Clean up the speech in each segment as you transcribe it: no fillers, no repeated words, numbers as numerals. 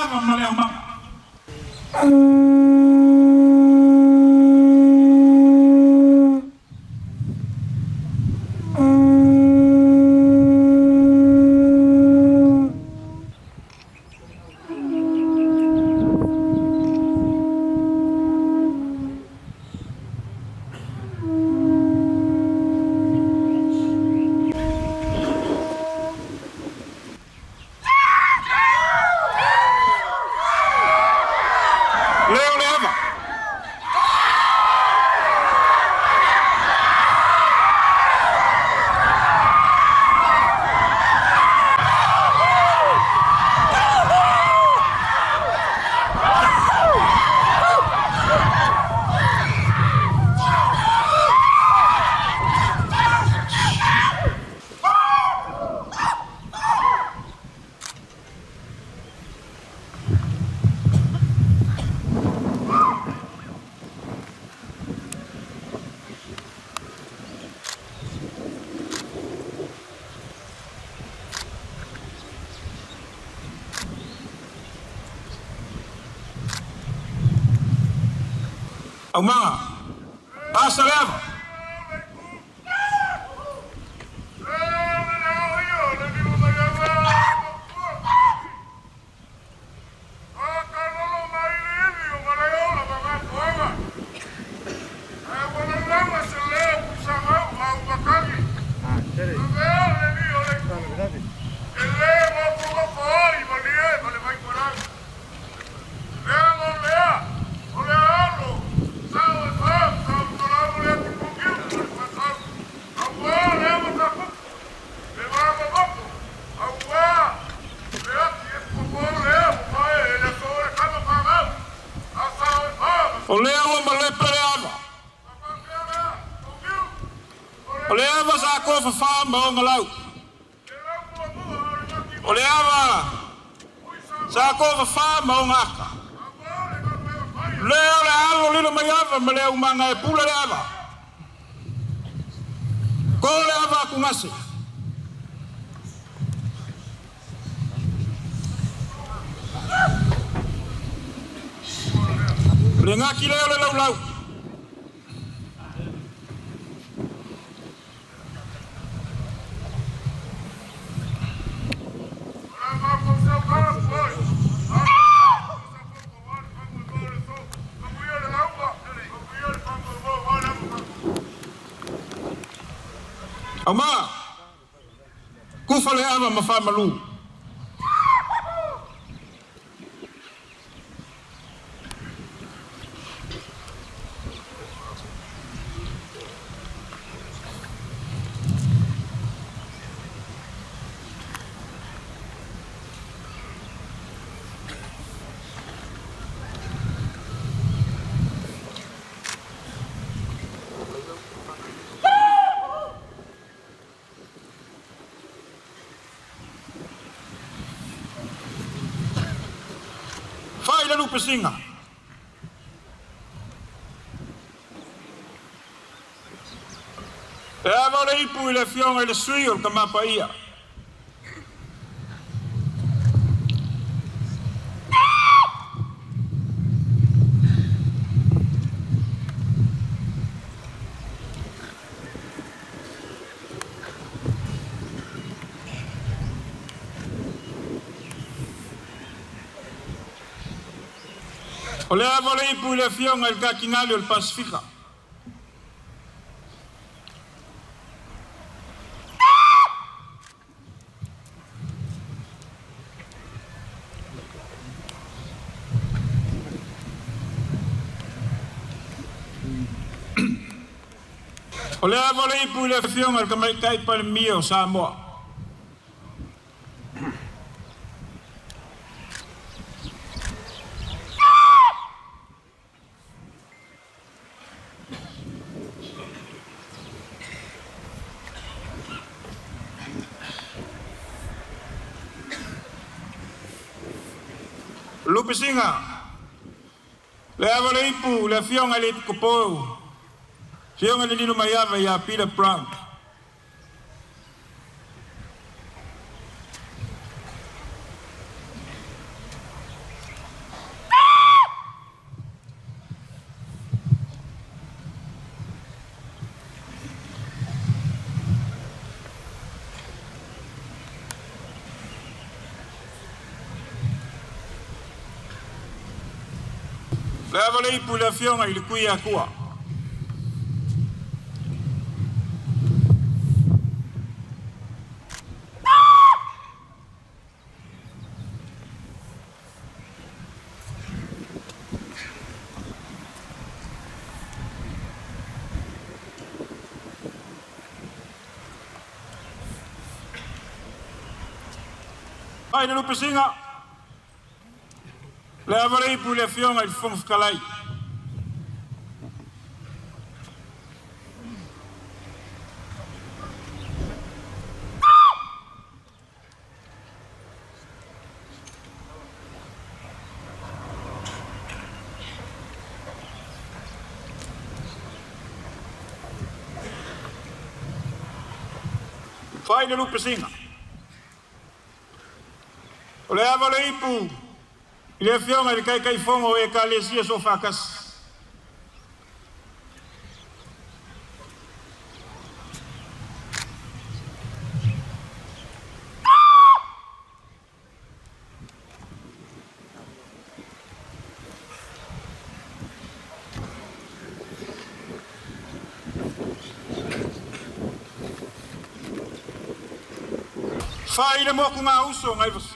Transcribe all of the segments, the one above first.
ava maleo ma. Umanga, asa leva. Olea male peleava. Olea was a ko fa fa ma ngalau. Olea sa ko fa fa ma ngaka. Leo le alo lilo maiava male umanga e pula leava. Ko leava ku ngase. Lenga kile le lau. Ama kufa le ava mafa malu. Fai la lupe singa. E ava le ipu i le fionga i le sui o ka mapa ia. O le ava le ipu i le fionga il kakingali o le Pasifika. O le ava le ipu i le fionga il kamaikai pa le mia o Samoa. Lupe singa. Le ava le ipu le fionga le kupo. Fionga le lino maiava ia Peter Brown. Leva le ipu le fionga i le kui a kua. Ai na lupa singa. Leva le ipu le fionga i le fonga whakalai. Fai na lupa singa. O le ava le ipu, i le fionga i le kai fongo e ka le sia so whakas. Fai le moku ngā uso ngai vas.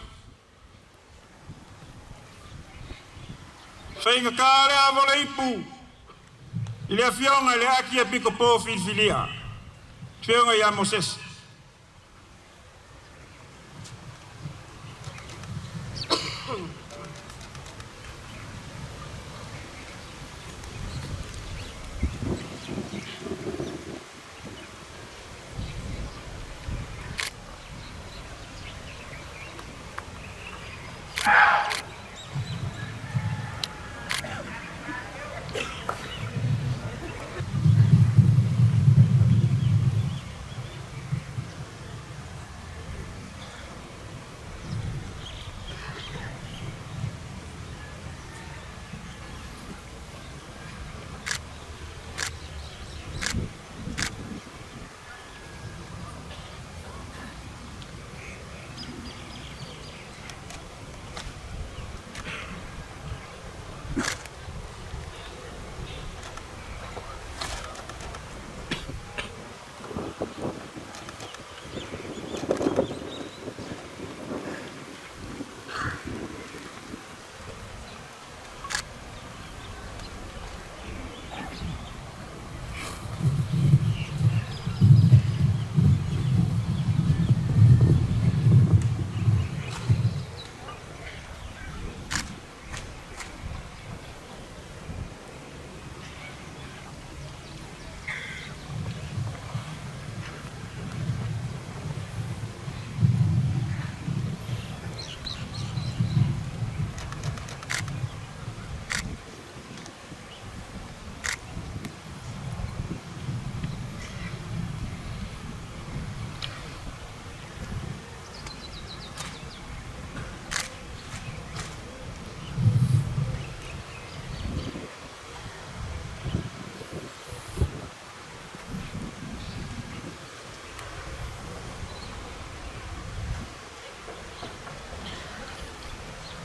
Fai ngā kāre ava le ipu, i le fionga i le aki e piko pō filfilia. Fionga i a Moses.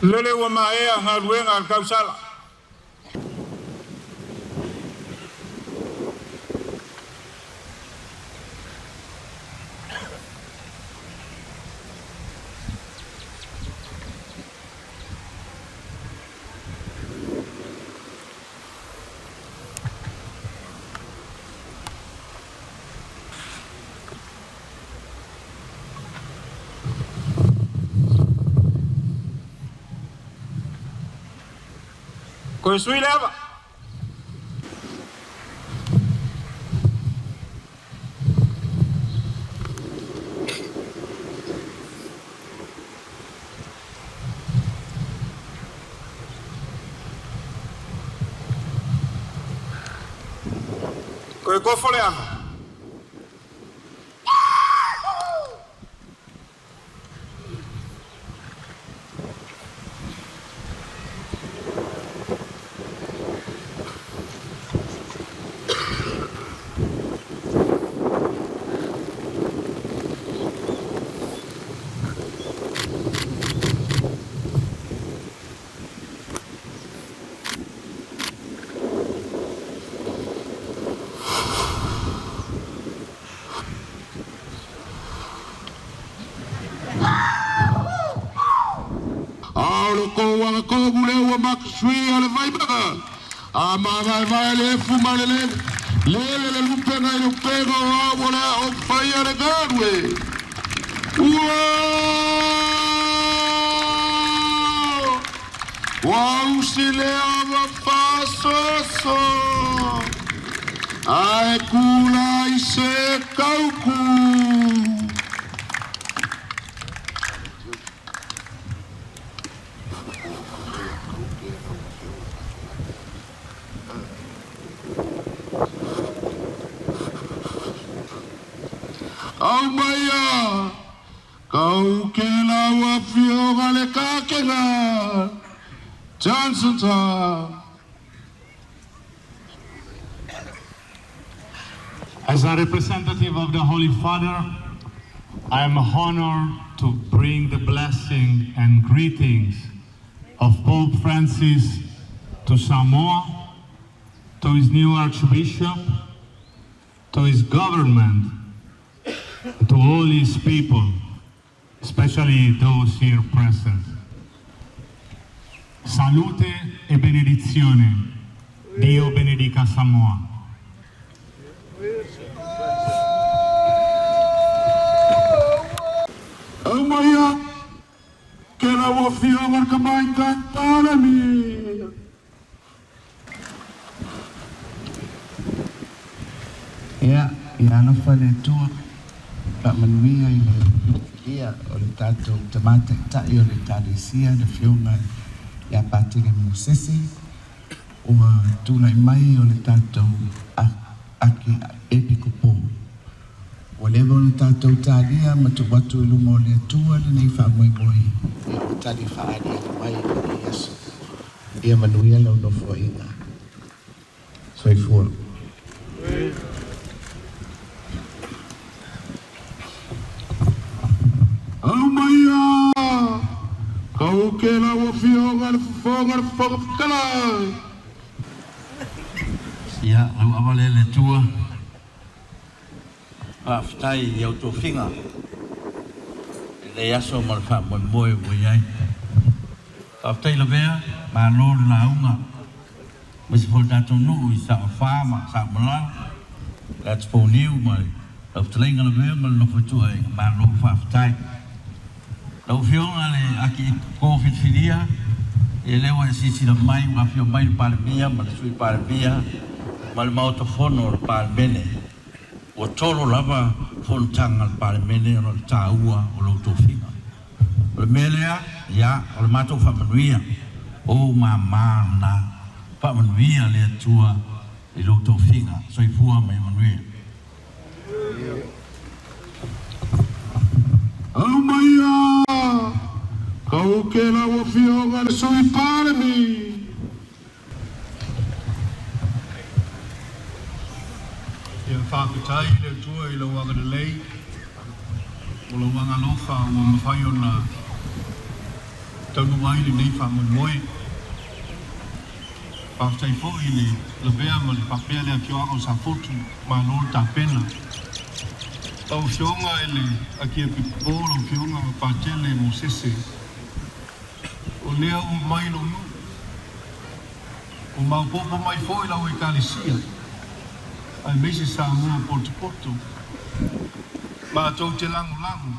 Lele wa maea ngā luenga al kausala. Koe sui leva. Koe kofo leva. kogu le wa maksui ale vai baka. Ama vai le fuma le lupenga i lupenga o wala o fire le garwe. Wow, sile ava pasoso. Ai kula i se kauku. Au maya, kau ke lawa fioga le kakenga, Johnson ta. As a representative of the Holy Father, I am honored to bring the blessing and greetings of Pope Francis to Samoa, to his new Archbishop, to his government, to all his people, especially those here present. Salute e benedizione. Dio benedica Samoa. Amaya, que la wafia marcamaita para mí. Ya no fale tu Pak Manuia i le ia o le tātou tamata tai o le tāresia na whionga ia pātene Mosese o tūnai mai o le tātou aki epiko pō. O lewa o le tātou tāria ma tu watu iluma o le atua le nei whaamoi moi ia o tari whaari ati mai i Yesu. Ia Manuia lau no fōinga. Soifua. Amaya, kau ke la wafia le whakala. Ia, au awale le tua. Whaftai i au tō whinga. Le aso ma le wha moe ai. Whaftai la vea, ma lo le la unga. Masi fo tātou nuu i sa o whama, sa o malala. That's for new, ma whaftalenga la vea, ma le nofo e ma lo whaftai. Lau whionga le aki COVID filia, e lewa e sisi la mai, wa whio mai le parebia, ma le sui parebia, ma le mauta fono le parebene. O tolo lava fontanga le parebene, o le tāua o lo tōwhinga. O le melea, ia, o le mātou whamanuia, o mā na whamanuia le atua i lo tōwhinga, soifua mai manuia. Amaya, kau ke la wafia le sui para mi. Ia whākutai le tua i lo wanga de lei, o lo wanga lofa o mawhai o na taunu mai le nei whamoi moe. Whākutai fo i le lawea ma le papea le akioa o sa fotu ma lor ta pena. Tau whionga e le aki e pipolo whionga ma pātele Mosese. O lea o mai lo nu. O maupopo mai fo i lau e kalisia. Ai mese sa mua poto. Ma tau te langu.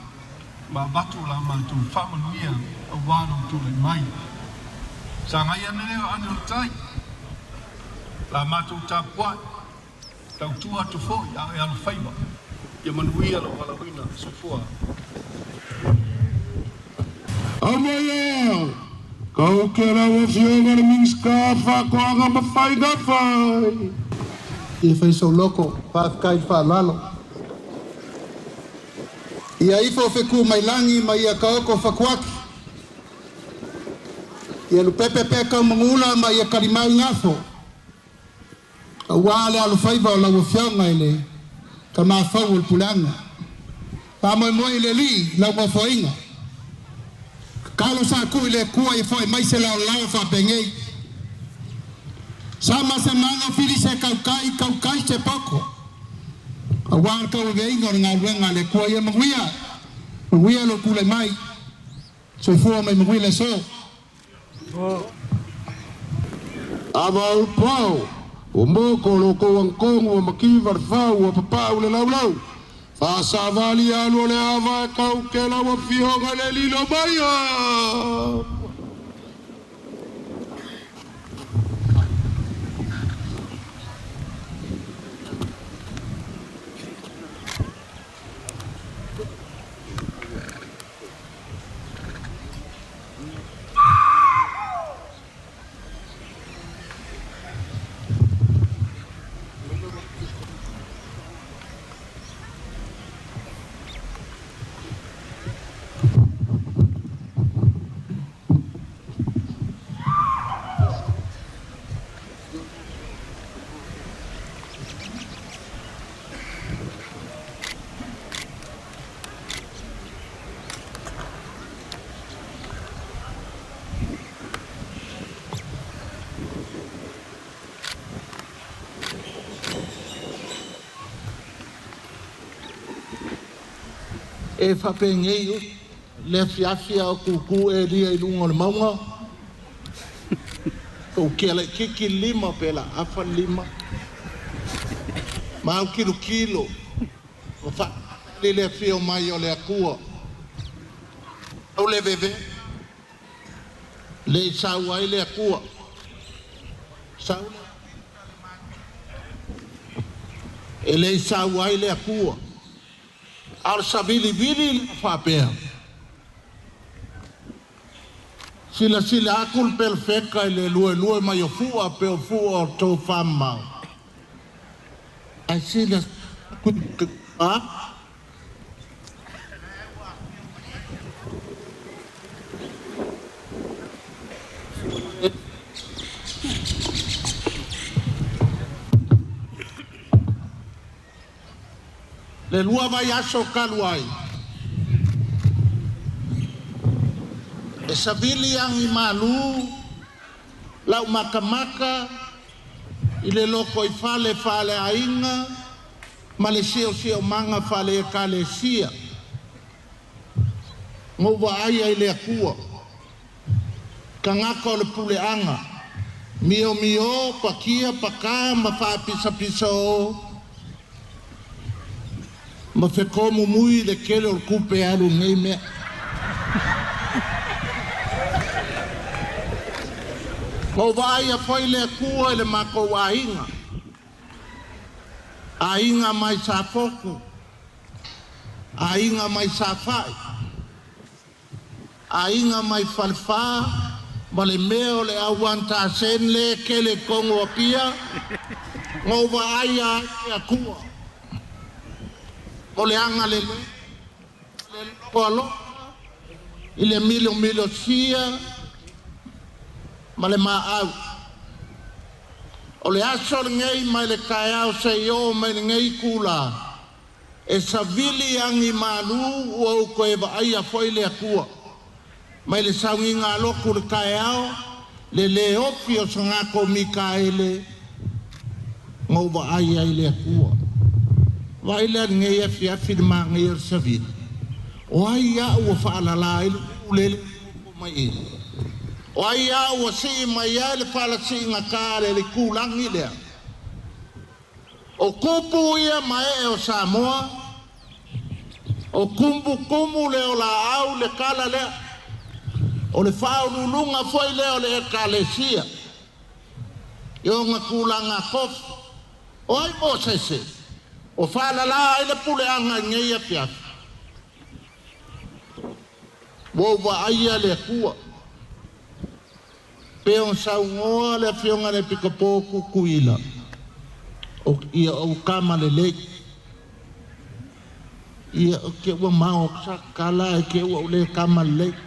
Ma batu la ma tu whamanuia a wāno tu le mai. Sa ngai ane leo ane o tai. La mātou tā puai. Tau tua tu fo i a e alo whaiba. Ia Manuia lo wala wina, sofua. Amaya, kau ke la wafia le mingska whakoanga mawhai gawhai. Ia whai so loko, whaafkai whaalalo. Ia ifo wheku mai langi mai ia kaoko whakuaki. Ia lu pepe peka mangula mai ia karimai ngafo. A wale alu whaiva o la wafionga ele. Ka mawhau o pulanga. Pa moe le li, lau wafoinga. Kalo sa ku ile kua i foi mai se lau whapengei. Sama se manga fili se kaukai se poko. A wār kau veinga o ngā ruenga le kua ia manguia lo kule mai. So i fua mai manguia le so. Ava upau, o moko loko ang kongo, o makiva rfau, o papau le laulau. Fasa vali alo le ava e kau ke lawa fionga le lilo maya. E whapengei le fiafia o kuku e ria i lunga le maunga. O kia le kiki lima pela, afa lima. Mau kilo. O wha le fio mai o le akua. O le bebe. Le sau ai le akua. Sau e le sau ai le akua. Al sabili bili fapea. Sila akul pel feka le lue mai o fua pe o fua o tau whamau. Ai sila ha? Le lua vai aso kaluai. E sabili ang imalu, lau makamaka, i le loko i fale ainga, ma le sio manga fale e kale sia. Ngova aia i le akua, ka ngaka o le pule anga, mio, pakia, paka, ma wha pisa o, ma whekomu mui le kele o kupe alu ngei mea. Mo vai a foi le kua le mako ainga. Ainga mai sa foku. Ainga mai sa fai. Ainga mai falfa. Ma le meo le awanta sen le kele kongo pia. Mo vai a kua. Mo le anga le polo. Ile milo sia. Ma le maau. O le aso ngei mai le kaiao se yo mai ngei kula. E savili angi malu ua uko e vaai foi le akua. Mai le saungi ngā loku le kaiao le ofi o sangako Mikaele ngau vaai ai le akua. Vai le ngei afi le maa ngei ar savili. O ai a ua whaalala ilu ulele mai e. O ai a ua si mai a le pala si ngā kāre le kūlangi lea. O kupu ia mai o Samoa. O kumbu le o la au le kala lea. O le whao lulunga foi leo le ekalesia. Io ngā kūlanga kofi. O ai mo sese. O whalala ai le pule anga ngeia piafi. Wowa aia le kua. Peon sau ngoa le fionga le pikapoku kuila. O ia o kama le leki. Ia o ke ua mao sakala e ke ua le kama le leki.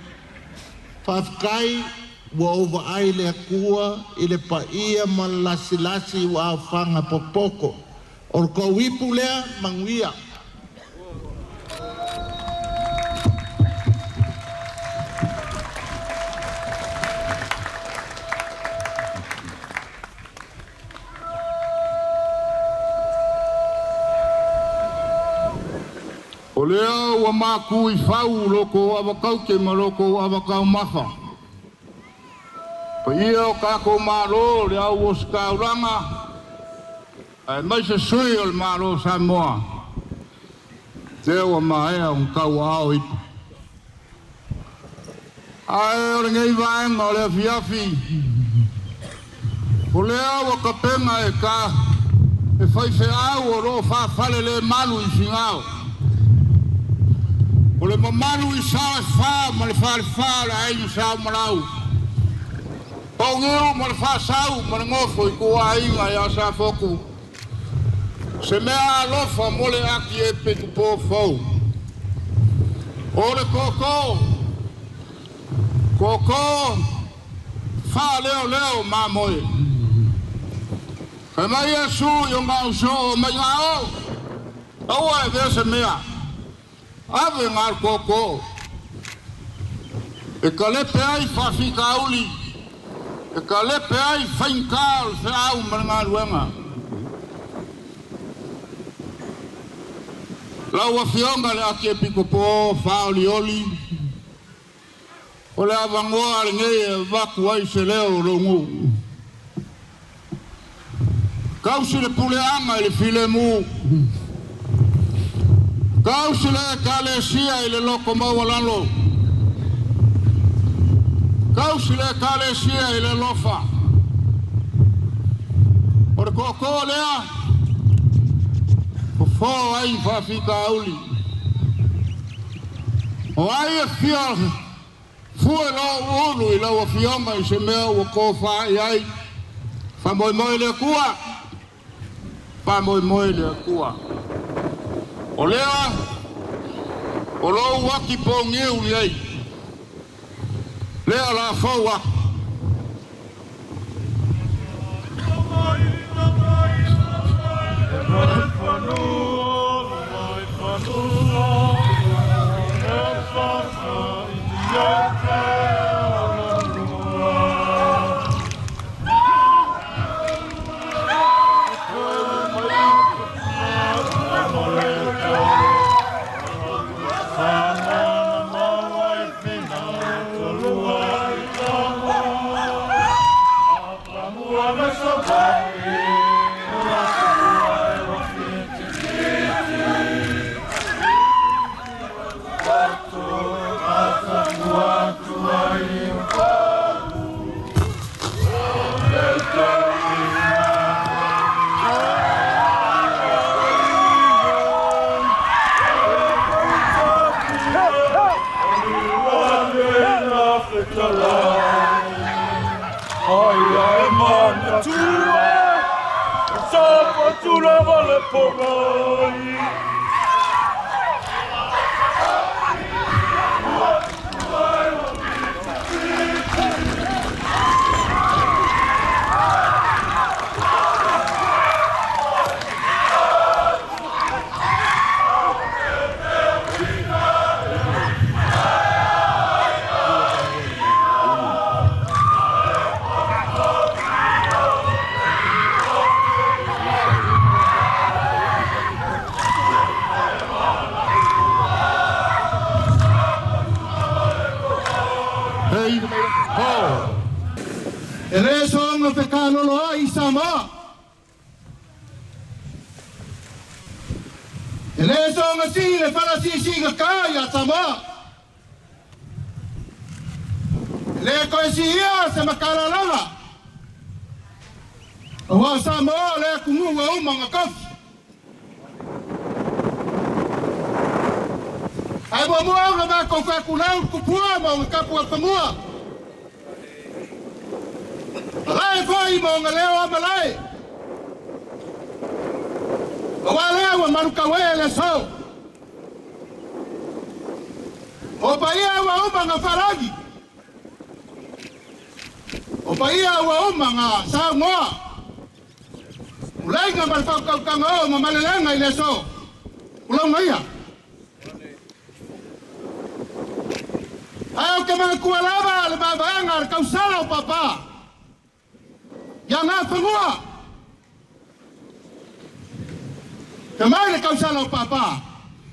Whafkai ua ova ai le kua i le pa ia malasi ua whanga popoko. O ko wipu lea manguia. O lea ua māku I whau loko awakau ke maroko awakau maha. Pa ia o kako malo le au o skauranga. Ai mai se sui o le malo Samoa. Te o maea un kau ao ipu. Ai o ngei vaenga o le afiafi. O le au o kapenga e ka. E fai fe au o ro fa fale le malu i fingao. O le mamalu i sa e fa ma le fa le ai sa malau. O ngeu ma le fa sau ma le ngofo i kua inga i asa foku. Se mea alofa mo le aki e pe tupo fau. O le koko. Koko. Fa leo mamoe. Ka mai asu yo ngā uso mai ngāo. Aua e vea se mea. Ave ngār koko. E ka lepe ai whawhika auli. E ka lepe ai whainkāl whe au mana ngā ruenga. Lau a whionga le ake e piko po whaoli oli. O le awangoa le ngei e waku ai se leo rongu. Kausi le puleanga i le file mu. Kausi le kalesia i le loko maualalo. Kausi le kalesia i le lofa. O le koko lea. O fo ai whawhika auli. O ai e fia fue lo ulu i lau a fionga i se mea o kofa i ai. Whamoimoe le kua. Pa moi le kua. O lea, o lo waki po ngiu li ai. Lea la faua.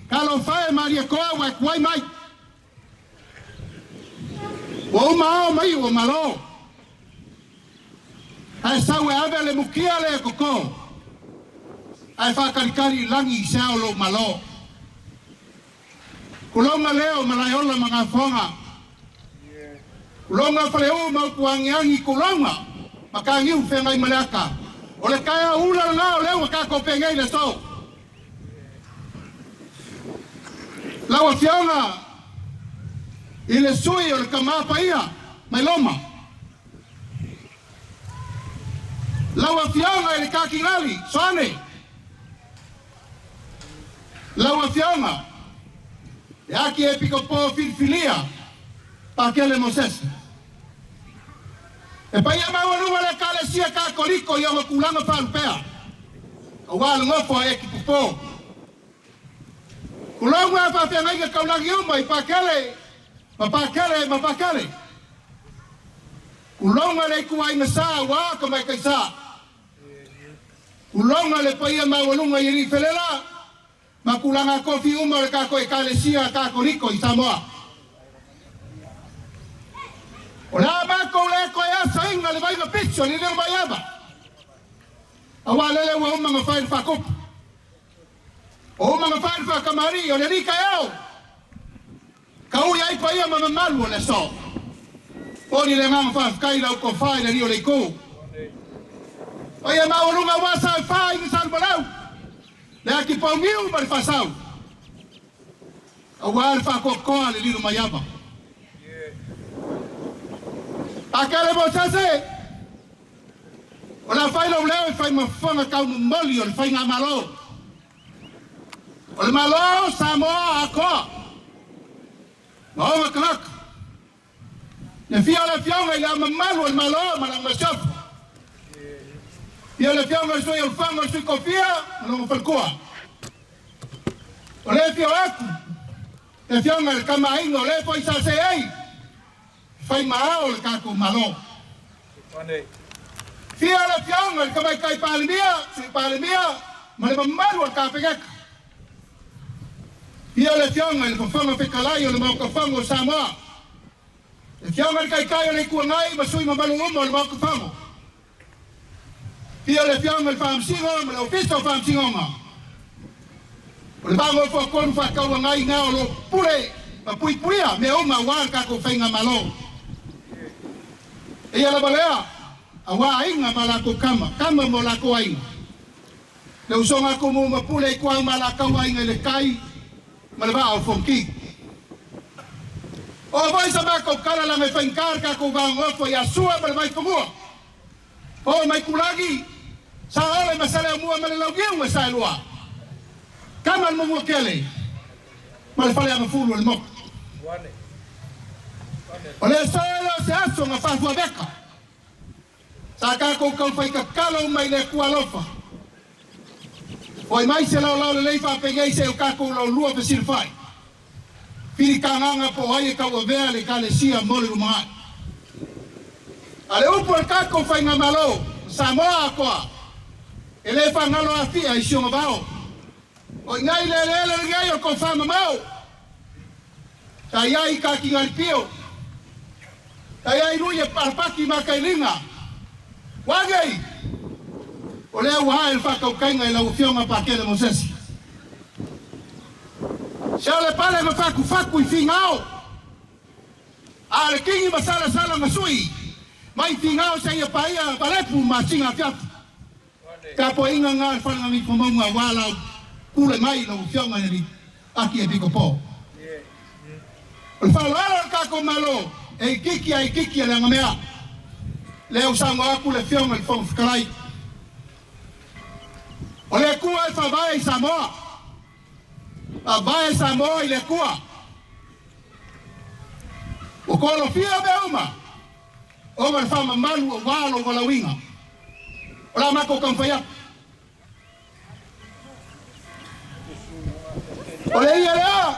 Kalau fai Maria koa wa kuai mai. O mai o malo. Ai sawe ave le mukia le koko. Ai whakarikari langi sao lo malo. Kulonga leo malayola mga fonga. Kulonga whaleu mau kuangiangi kulonga. Makangi ufengai malaka. Ole kaya ula ngao leo kako pengai le so. Lawa fianga. Ile sui ole kamapa ia. Mai loma. Lawa fianga ile kakingali. Soane. Lawa fianga. Yaki epiko po filfilia. Pakele Moses. E pa ia mawanunga le kale sia kakoliko ia kulanga palpea. Awal ngofo e kipupo. Kulanga pa fianga ia kaulangi uma ipakele. Mapakele. Kulonga le kuai nasa wa kamai kaisa. Kulonga le pa ia mawanunga iri felela. Makulanga kofi uma le kako e kale sia kakoliko i Samoa. Ola bako le ko ya sainga le vai ga picture ni le bayaba. Awale le wa mga file fa kop. O mga file fa kamari o le rika yao. Kau ya ipa ia mama malu le so. O ni le ngang fa kai la ko file le rio le ko. O ya ma olunga wa sa fa ni san balau. Le aki pa miu mar fa sau. Awal fa ko le rio mayaba. Akale Moses. Ola fai lo leo fai mafanga kau moli o fai nga malo. O malo Samoa ako. Mo klak. Le fia la fianga ia malo el malo malang masaf. Ia le fianga soi el fanga soi kofia, no falcoa. O le fia aku. Le fianga el kamaingo le foi sa se ei. Fai mao le kako malo. Fia la fianga el kamai kai palimia, ma le mamalo el kapegek. Fia le fianga el kofanga pekalayo le mau kofango Samoa. Le fianga el kai le kuangai ma sui mamalo umo le mau kofango. Fia le fianga el famsingo ma le ofisto famsingo ma. Le bango fo kon fa kawangai ngao lo pure, ma puia me uma wa kako fainga malo. Ia la balea, awa inga malako kama mo lako ainga. Le usonga ko mo mapule kwa malaka ainga le kai, malaba o fonki. O vai sa bako kala la me fankar ka ko bang ofo ya sua malaba ko mo. O mai kulagi, sa ole masale mo malalawgiu masalwa. Kaman mo mo kele. Malfale ang fulo el mok. Ole solo se aso nga fafua beka. Saka ko kau fai kakalo mai le kualofa. Oi mai se lau le leifa pegei se o kako lau lua pe sirfai. Piri kanganga po ai kau avea le kale sia mole rumai. Ale upo el kako fai nga malo. Samoa koa. Ele fa ngalo afia i shonga bao. Oi ngai le ngai o konfama mau. Tayai kaki ngarpio. Tayai ruye parpaki makailinga. Wagei. Ole wa el fa kaukainga ila ufionga pakele Moses. Shale pale no faku ifingao. Ale kingi masala ngasui. Mai fingao sa ia paia balepu machinga fiat. Kapo inga nga fa ngi pomonga wala kule mai no ufionga ni aki e biko po. El fa la kako malo. E kiki le ngamea. Le usango aku le fiong el fong fkalai. O le kua e fa vai Samoa. A vai Samoa i le kua. O kolo fia me uma. O me fa mamalu o walo o la winga. O la mako kamfaya. O le ia lea.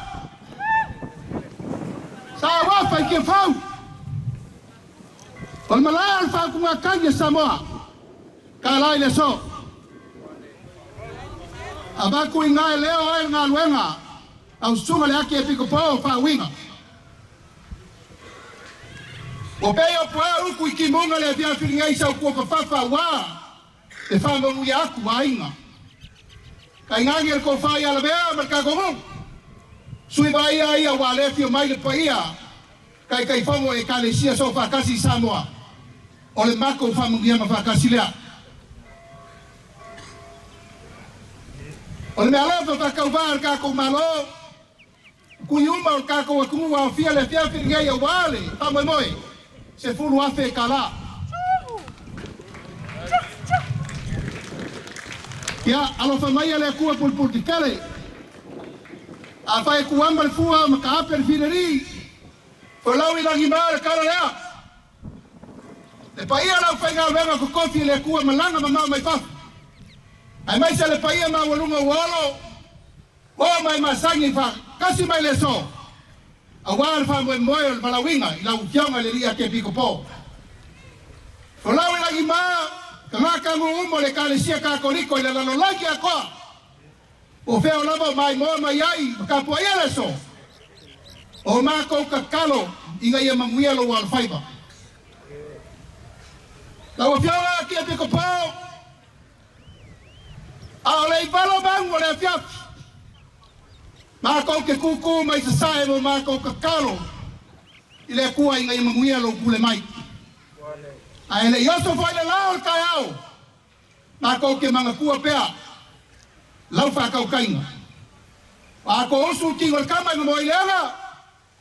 Sa wafa i ke fau. O le malaya al fa kunga kanya Samoa. Ka lai le so. Abaku inga leo ai nga luenga. Au sunga le aki e piko po fa winga. O peo poa uku i ki monga le via whiringa i sau kua papafa wā. E whanau i aku wa inga. Kai ngangi ko whai ala mea marka kongo. Sui vai ia wa le fio mai le paia. Kai whango e kalesia so whakasi Samoa. O le mako whanau ia ma whakasi lea. O le mea lafa whakau wā ka ko malo. Kui uma o ka ko akungu wa fia le fia whiringa ia wale. Tamoe moe. Se furu afe kala. Ya, alo famaya le kua pulpul di kale. A fai kuamba le fua ma ka ape le fineri. Folawi langi maa le kala lea. Le paia lau fai ngā wenga ko kofi le kua malanga ma maa mai fafu. Ai mai se le paia maa walunga uolo. O mai masangi fa kasi mai le so. A wāre wha moe moe o le malawinga i lau fionga le ria ke piko po. Folawi langi maa, ka ngaka ngu le kalesia ka koriko i le lalo laki a koa. O feo lava mai moa mai ai, ka pua ia le so. O mako ka kalo, inga ia mamuia lo wal faiba. Lau fionga ke piko po. A o le i balo bangu le fiafi. Mako ke kuku mai sa sae mo mako ka kalo. Ile kua inga ima muia lo kule mai. A ele yoso fai le lao kai au. Mako ke manga kua pea. Lau whakau kainga. Mako osu kingo le kama inga mo ileanga.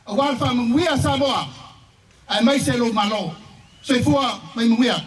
A walfa muia Samoa. Ai mai se lo malo. Se fua mai muia.